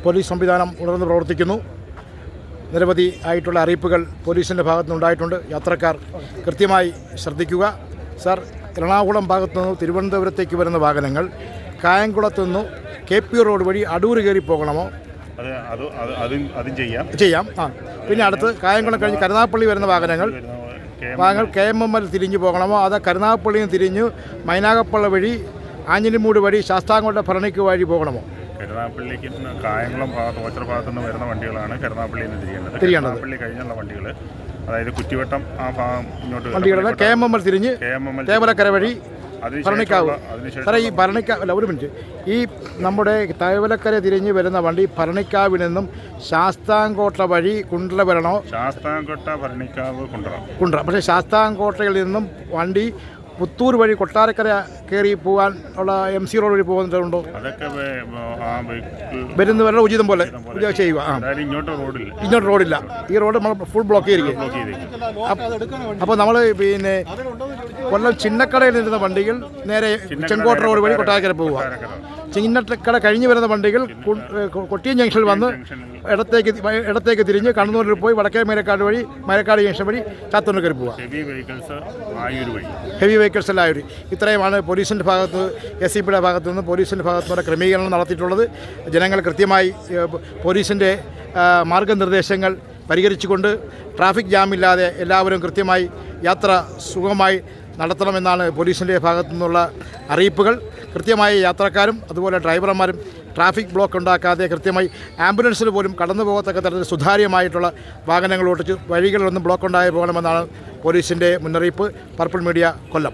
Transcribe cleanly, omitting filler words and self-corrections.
Police സംവിധാനം ഉണർന്ന് പ്രവർത്തിക്കുന്നു. നിരവധി ആയിട്ടുള്ള അറിയിപ്പുകൾ പോലീസിൻ്റെ ഭാഗത്തുനിന്നുണ്ടായിട്ടുണ്ട്. യാത്രക്കാർ കൃത്യമായി ശ്രദ്ധിക്കുക. സാർ, എറണാകുളം ഭാഗത്തുനിന്ന് തിരുവനന്തപുരത്തേക്ക് വരുന്ന വാഹനങ്ങൾ കായംകുളത്തുനിന്ന് KP റോഡ് വഴി അടൂർ കയറി പോകണമോ? ചെയ്യാം. പിന്നെ അടുത്ത് കായംകുളം കഴിഞ്ഞ് കരുനാഗപ്പള്ളി വരുന്ന വാഹനങ്ങൾ KMML തിരിഞ്ഞു പോകണമോ? അത് കരുനാഗപ്പള്ളിയിൽ നിന്ന് തിരിഞ്ഞ് മൈനാഗപ്പള്ളി വഴി ആഞ്ഞിലിമൂട് വഴി ശാസ്താംകോട്ട ഭരണിക്ക് വഴി പോകണമോ? കരുനാഗപ്പള്ളിക്ക് കായംകുളം ഓച്ചറ ഭാഗത്തു നിന്ന് വരുന്ന വണ്ടികളാണ് കരുനാഗപ്പള്ളിയിൽ നിന്ന് തിരിയേണ്ടത്. കരുനാഗപ്പള്ളി കഴിഞ്ഞുള്ള വണ്ടികൾ, അതായത് കുറ്റിവട്ടം ആ ഭാഗം ഇങ്ങോട്ട് വണ്ടികളെ KMML തിരിഞ്ഞ് തേവലക്കര വഴി ഭരണിക്കാവ്. സാറേ, ഈ ഒരു മിനിറ്റ്, ഈ നമ്മുടെ തേവലക്കര തിരിഞ്ഞ് വരുന്ന വണ്ടി ഭരണിക്കാവിൽ നിന്നും ശാസ്താംകോട്ട വഴി കുണ്ട്ര വരണോ? ശാസ്താംകോട്ട ഭരണിക്കാവ് കുണ്ട്ര. പക്ഷേ ശാസ്താംകോട്ടയിൽ നിന്നും വണ്ടി പുത്തൂർ വഴി കൊട്ടാരക്കര കയറി പോകാൻ ഉള്ള MC റോഡ് വഴി പോകുന്നുണ്ടോ? അതൊക്കെ വരുന്നവരുടെ ഉചിതം പോലെ ചെയ്യുക. ഇങ്ങോട്ട് റോഡില്ല. ഈ റോഡ് നമ്മൾ ഫുൾ ബ്ലോക്ക് ചെയ്തിരിക്കും. അപ്പോൾ നമ്മൾ പിന്നെ കൊല്ലം ചിന്നക്കടയിൽ നിന്നിരുന്ന വണ്ടികൾ നേരെ ചെങ്കോട്ട റോഡ് വഴി കൊട്ടാരക്കര പോവുക. ചിന്നക്കട കഴിഞ്ഞ് വരുന്ന വണ്ടികൾ കൊട്ടിയം ജംഗ്ഷനിൽ വന്ന് ഇടത്തേക്ക് തിരിഞ്ഞ് കണ്ണൂരിൽ പോയി വടക്കേ മേരക്കാട് വഴി മരക്കാട് ജംഗ്ഷൻ വഴി ചാത്തൂരിൽ കയറി പോവുക. ഹെവി വെഹിക്കിൾസ് എല്ലാം ആയൂർ. ഇത്രയുമാണ് പോലീസിൻ്റെ ഭാഗത്ത് SCPയുടെ ഭാഗത്തു നിന്ന് പോലീസിൻ്റെ ഭാഗത്തു നിന്ന് ക്രമീകരണം നടത്തിയിട്ടുള്ളത്. ജനങ്ങൾ കൃത്യമായി പോലീസിൻ്റെ മാർഗനിർദ്ദേശങ്ങൾ പരിഹരിച്ചുകൊണ്ട് ട്രാഫിക് ജാമില്ലാതെ എല്ലാവരും കൃത്യമായി യാത്ര സുഗമമായി നടത്തണമെന്നാണ് പോലീസിൻ്റെ ഭാഗത്തു നിന്നുള്ള അറിയിപ്പുകൾ. കൃത്യമായി യാത്രക്കാരും അതുപോലെ ഡ്രൈവർമാരും ട്രാഫിക് ബ്ലോക്ക് ഉണ്ടാക്കാതെ കൃത്യമായി ആംബുലൻസിൽ പോലും കടന്നു പോകത്തക്ക തരത്തിൽ സുതാര്യമായിട്ടുള്ള വാഹനങ്ങൾ ഓടിച്ച് വഴികളിലൊന്നും ബ്ലോക്ക് ഉണ്ടായി പോകണമെന്നാണ് പോലീസിൻ്റെ മുന്നറിയിപ്പ്. പർപ്പിൾ മീഡിയ, കൊല്ലം.